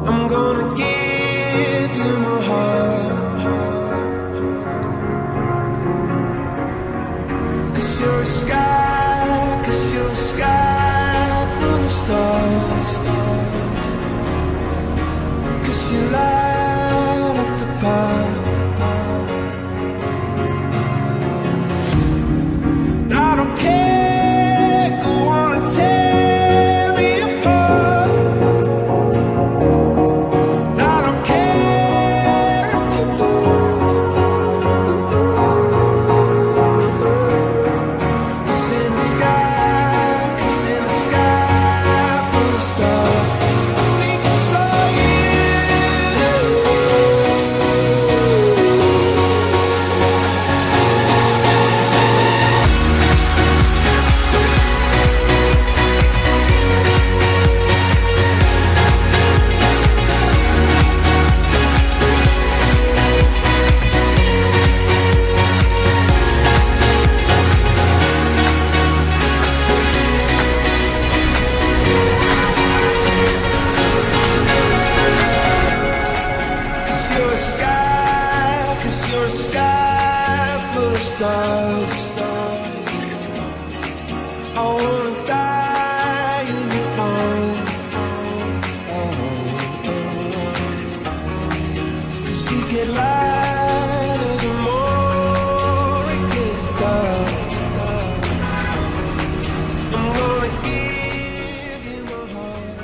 I'm gonna give you my heart, 'cause you're a sky full of stars, 'cause you light up the path. I don't care, go on and tear me apart. I don't care if you do. 'Cause in the sky full of stars, I think I saw you. Cause you're a sky full of stars. I wanna die in your arms. 'Cause you get lighter the more it gets dark. I'm gonna give you my heart.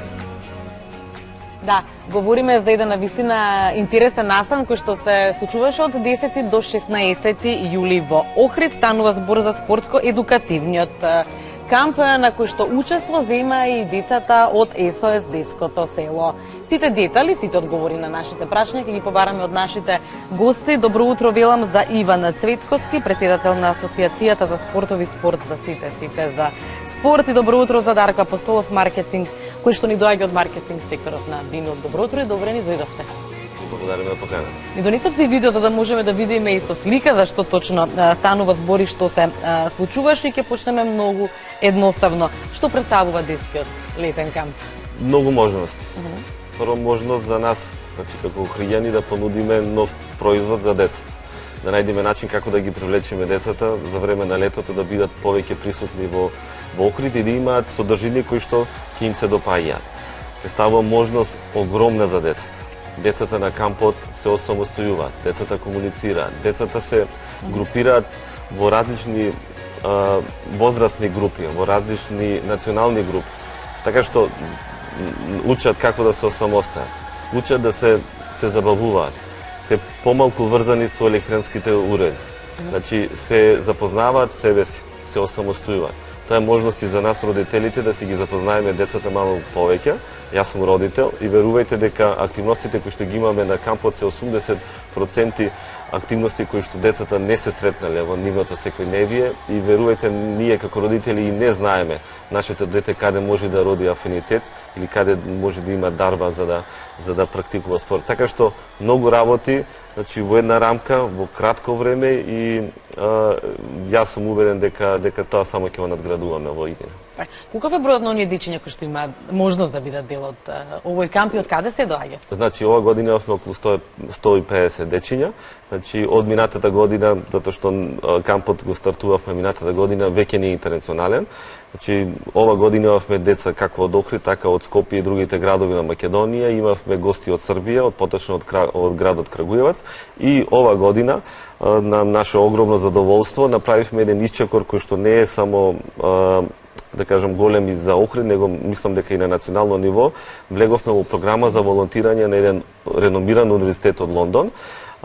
Да, говориме за еден навистина интересен настан кој што се случуваше од 10 до 16 јули во Охрид. Станува збор за спортско-едукативниот камп на кој што учество зема и децата од СОС Детското село. Сите детали, сите одговори на нашите прашања ќе ги побараме од нашите гости. Добро утро велам за Иван Цветковски, председател на Асоциацијата за спортови спорт за сите за спорт, и добро утро за Дарко Апостолов, маркетинг, кој што ни доаѓа од маркетинг секторот на Бинок. Добро утро и добре ни дојдовте. Благодариме за поканата. Ни донесовте видео за да можеме да видиме и со слика за што точно станува збор и што се случуваше, и ќе почнеме многу едноставно. Што представува детскиот летен камп? Многу можности. Прво можност за нас, значи како охриѓани, да понудиме нов производ за децата. Да најдеме начин како да ги привлечеме децата за време на летото, да бидат повеќе присутни во Охрид и да имаат содржини кои што ќе им се допаѓаат. Представува можност огромна за децата. Децата на кампот се осамостојуваат, децата комуницираат, децата се групираат во различни возрастни групи, во различни национални групи. Така што учат како да се осамостојат, учат да се забавуваат, се помалку врзани со електронските уреди. Значи се запознаваат себе си, се осамостојуваат. Тоа е можност и за нас родителите да си ги запознаеме децата малку повеќе. Јас сум родител и верувајте дека активностите кои што ги имаме на кампот се 80% активности кои што децата не се сретнале во нивното секојдневие, и верувајте, ние како родители и не знаеме нашето дете каде може да роди афинитет или каде може да има дарба за да практикува спорт. Така што многу работи, значи во една рамка, во кратко време, и јас сум убеден дека тоа само ќе го надградуваме во иднина. Колков е бројот на оние дечиња кои што имаат можност да бидат дел од овој камп и од каде се доаѓа? Значи, ова година имавме околу 150 дечиња. Значи, од минатата година, затоа што кампот го стартувавме минатата година, веќе не е интернационален. Значи, ова година имавме деца како од Охрид, така од Скопје и другите градови на Македонија, имавме гости од Србија, поточно од градот Крагуевац, и ова година на наше огромно задоволство направивме еден исчекор кој што не е само да кажам голем и за Охрид, него мислам дека и на национално ниво. Влеговме во програма за волонтирање на еден реномиран универзитет од Лондон.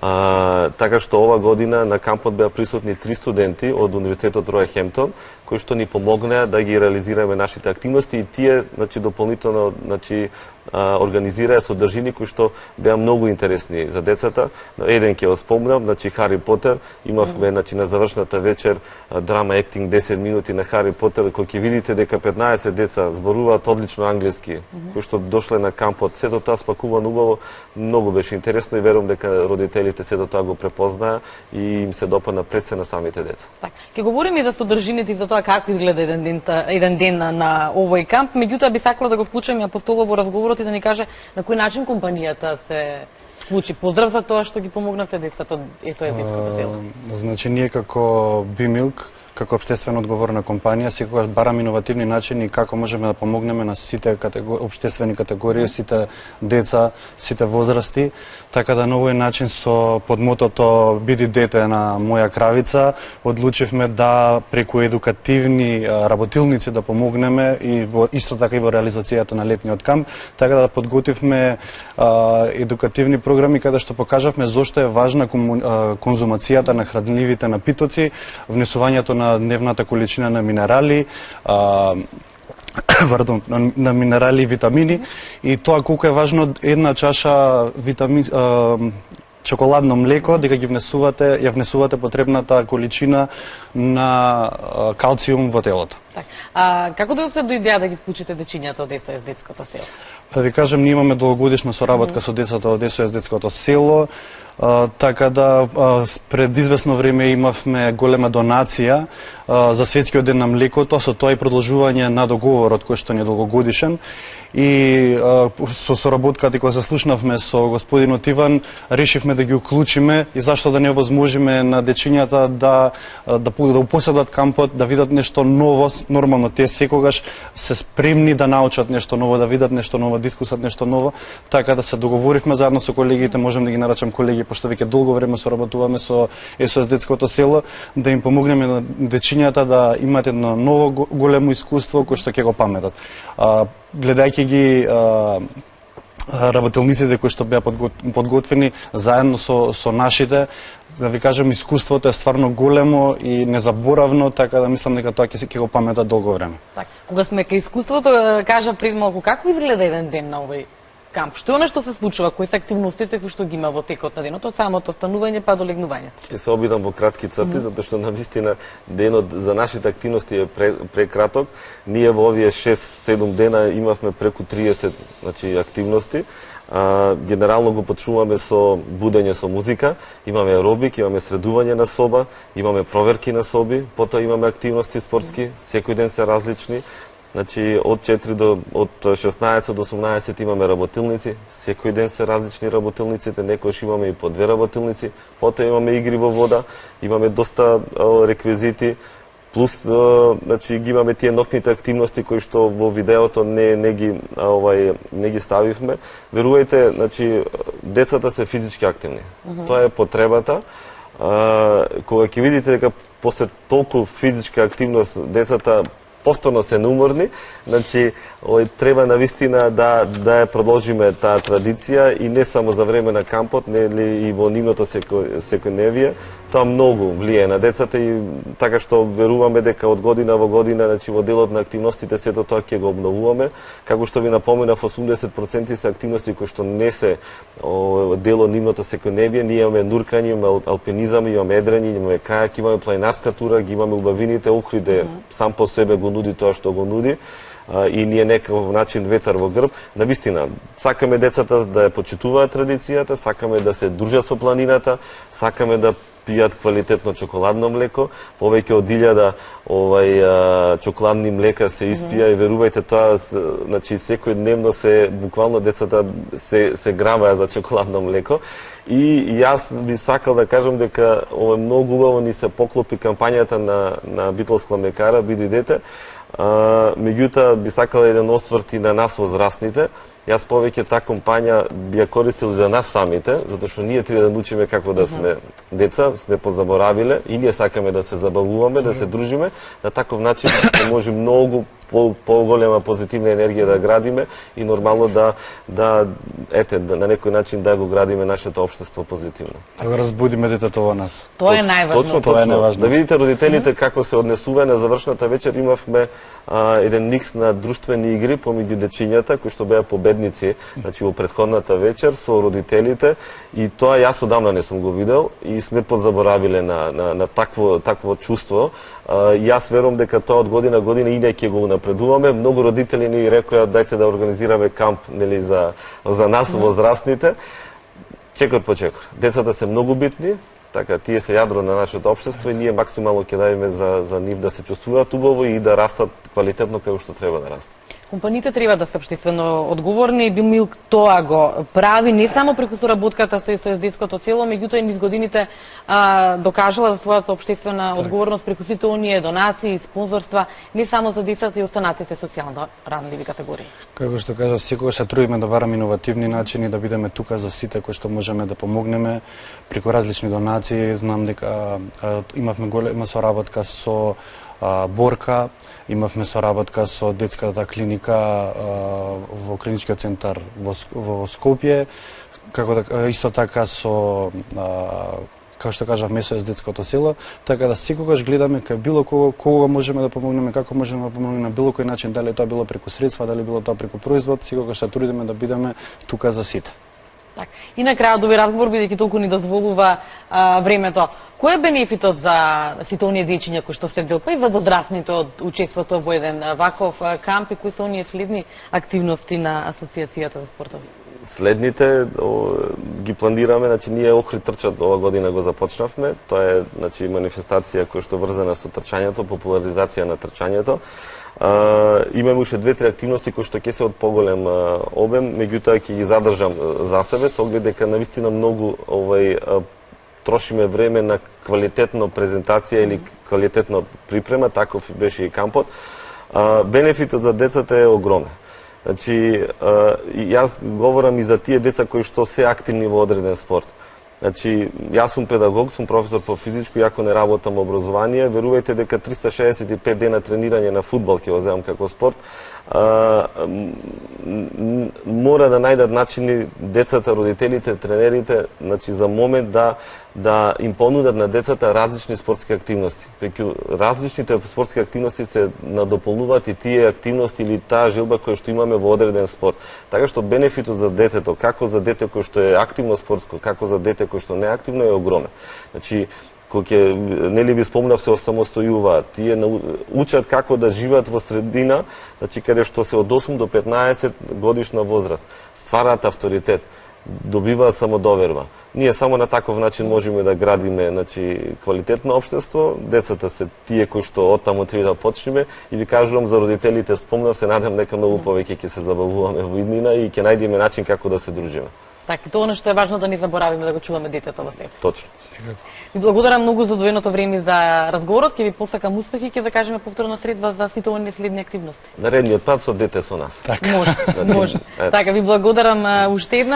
Така што ова година на кампот беа присутни 3 студенти од Универзитетот Рој Хемптон, кои што ни помогнаа да ги реализираме нашите активности, и тие, значи, дополнително, значи, организираа содржини кои што беа многу интересни за децата. Еден ќе го спомнам, значи Хари Потер, имавме, значи, на завршната вечер драма ектинг 10 минути на Хари Потер, кој ќе видите дека 15 деца зборуваат одлично англиски, кои што дошле на кампот, сето тоа спакувано убаво, многу беше интересно, и верувам дека родителите сето тоа го препознаа и им се допадна пред се на самите деца. Така, ќе говориме и за содржините и за тоа како изгледа еден ден на овој камп, меѓутоа би сакала да го вклучам и Апостолов во разговорот и да ни каже на кој начин компанијата се вклучи. Поздрав за тоа што ги помогнавте децата од СОС детското село. Значи, ние како Бимилк, како општествено одговорна компанија, секогаш бараме иновативни начини како можеме да помогнеме на сите општествени категории, сите деца, сите возрасти, така да на овој начин со подмотото "Биди дете на моја кравица", одлучивме да преку едукативни работилници да помогнеме и исто така и во реализацијата на летниот камп, така да подготвивме едукативни програми каде што покажавме зошто е важна конзумацијата на хранливите напитоци, внесувањето на дневната количина на минерали, на минерали и витамини, и тоа колку е важно една чаша чоколадно млеко дека ја внесувате потребната количина на калциум во телото. Како дојдовте до идеја да ги вклучите дечињата од СОС детското село? Да ви кажем, ние имаме долгогодишна соработка со децата од СОС детското село, така да пред известно време имавме голема донација за светскиот ден на млекото, со тоа и продолжување на договорот кој што не е долгогодишен. И со соработката кога се слушнавме со господинот Иван, решивме да ги уклучиме и зашто да не овозможиме на дечињата да посетат кампот, да видат нешто ново. Нормално те секогаш се спремни да научат нешто ново, да видат нешто ново, да искусат нешто ново, така да се договоривме заедно со колегите, можам да ги нарачам колеги, пошто веќе долго време соработуваме со СОС детското село, да им помогнеме на дечињата да имат едно ново големо искуство кој што ќе го паметат. Гледајќи ги работилниците кои што беа подготвени заедно со нашите, да ви кажем, искуството е стварно големо и незаборавно, така да мислам дека тоа ќе го паметат долго време. Кога сме кај искуството, кажа пред малку, како изгледа еден ден на овој камп? Што е оно што се случува? Кои се активностите кои што ги има во текот на денот, од самото станување па до легнување? Ќе се обидам во кратки црти, затоа што навистина денот за нашите активности е прекраток. Ние во овие 6-7 дена имавме преку 30 активности. Генерално го почнуваме со будење со музика, имаме аеробик, имаме средување на соба, имаме проверки на соби, потоа имаме активности спортски, секој ден се различни. Значи, од 16 до 18 имаме работилници, секој ден се различни работилниците, некојаш имаме и по 2 работилници, потоа имаме игри во вода, имаме доста реквизити, плюс значи ги имаме тие ноќните активности кои што во видеото не ги ставивме. Верувајте, значи децата се физички активни. Тоа е потребата. Кога ќе видите дека после толку физичка активност децата повторно се неуморни, значи треба навистина да ја продолжиме таа традиција и не само за време на кампот, нели и во нивното секојдневие. Тоа многу влијае на децата и така што веруваме дека од година во година, значи во делот на активностите сето тоа ќе го обновуваме. Како што ви напоменав, 80% се активности кои што не се дел од нивното секојдневие. Ние имаме нуркање, имаме алпинизам, имаме едрење, имаме кајак, имаме планинарска тура, ги имаме убавините. Охриде сам по себе го нуди тоа што го нуди. И ние некаков начин ветар во грб. Навистина, сакаме децата да ја почитуваат традицијата, сакаме да се дружат со планината, сакаме да пијат квалитетно чоколадно млеко, повеќе од 1000 чоколадни млека се испија и верувајте тоа, значи секојдневно се буквално децата се грабаја за чоколадно млеко. И јас би сакал да кажам дека ова многу убаво ни се поклопи кампањата на Битолска млекара "Биди дете". Меѓутоа би сакал еден осврт и на нас возрастните. Јас повеќе таа кампања би ја користил за нас самите, затоа што ние треба да научиме како да сме деца, сме позаборавиле и ние сакаме да се забавуваме, да се дружиме, на таков начин ќе може многу поголема позитивна енергија да градиме и нормално да на некој начин да го градиме нашето општество позитивно. Да разбудиме детето во нас. Тоа е најважно. Тоа е најважно. Да видите родителите како се однесува на завршната вечер. Имавме еден микс на друштвени игри помеѓу дечињата кои што беа победници, значи во претходната вечер со родителите, и тоа јас одамна не сум го видел и сме позаборавиле на такво чувство. Јас верувам дека тоа од година и ние ќе го напредуваме. Многу родители ни рекоа дајте да организираме камп, нели, за нас возрастните. Чекор по чекор. Децата се многу битни, така тие се јадро на нашето општество и ние максимално ќе дадеме за нив да се чувствуваат убаво и да растат квалитетно како што треба да растат. Компаниите треба да се општествено одговорни, Билмилк тоа го прави не само преку соработката со СОС-детското цело, меѓутоа и низ годините докажала за својата општествена одговорност преку сите оние донации, спонзорства, не само за децата и останатите социјално ранливи категории. Како што кажав, секогаш се трудиме да бараме иновативни начини, да бидеме тука за сите кои што можеме да помогнеме преку различни донации. Знам дека имавме голема соработка со Борка, имавме соработка со детската клиника во клиничкиот центар во Скопје, исто така со како што кажав, СОС детското село, така да секогаш гледаме кај било кого можеме да помогнеме, како можеме да помогнеме на било кој начин, дали тоа било преку средства, дали било тоа преку производ, секогаш се трудиме да бидеме тука за сите. Так. И на крајот овој разговор, бидејќи толку ни дозволува времето, кој е бенефитот за сите оние дечиња кои што се дел, па и за возрастните од учеството во еден ваков камп, и кои се оние следни активности на Асоциацијата за спортови? Следните ги планираме, значи ние Охрид трчат ова година го започнавме. Тоа е значи манифестација која што врзана со трчањето, популаризација на трчањето. Имаме уште 2-3 активности кои што ќе се од поголем обем, меѓутоа ќе ги задржам за себе со оглед дека навистина многу трошиме време на квалитетна презентација или квалитетна припрема, таков беше и кампот. Бенефитот за децата е огромен. Значи, јас говорам и за тие деца кои што се активни во одреден спорт. Значи, јас сум педагог, сум професор по физичко, иако не работам образование, верувајте дека 365 дена тренирање на фудбал ќе го земам како спорт, мора да најдат начини децата, родителите, тренерите, значи за момент да им понудат на децата различни спортски активности. Преку различните спортски активности се надополнуваат и тие активности или таа желба која што имаме во одреден спорт. Така што бенефитот за детето, како за дете кој што е активно спортско, како за дете кој што не е активно, е огромен. Значи, кој нели ви спомнав, се осамостојуваат, тие учат како да живеат во средина, значи каде што се од 8 до 15 годишна возраст, ствараат авторитет, добиваат самодоверба. Ние само на таков начин можеме да градиме, значи, квалитетно општество. Децата се тие кои што оттаму треба да почнеме, и ви кажувам за родителите, спомнав, се надам дека многу повеќе ќе се забавуваме во иднина и ќе најдеме начин како да се дружиме. Така, и тоа што е важно да не заборавиме да го чуваме детето во себе. Точно. Ви благодарам многу за одвоеното време за разговорот, ќе ви посакам успех и ќе закажеме повторна средба за сите оние следни активности. Наредниот пат со дете со нас. Може. Така, ви благодарам уште една.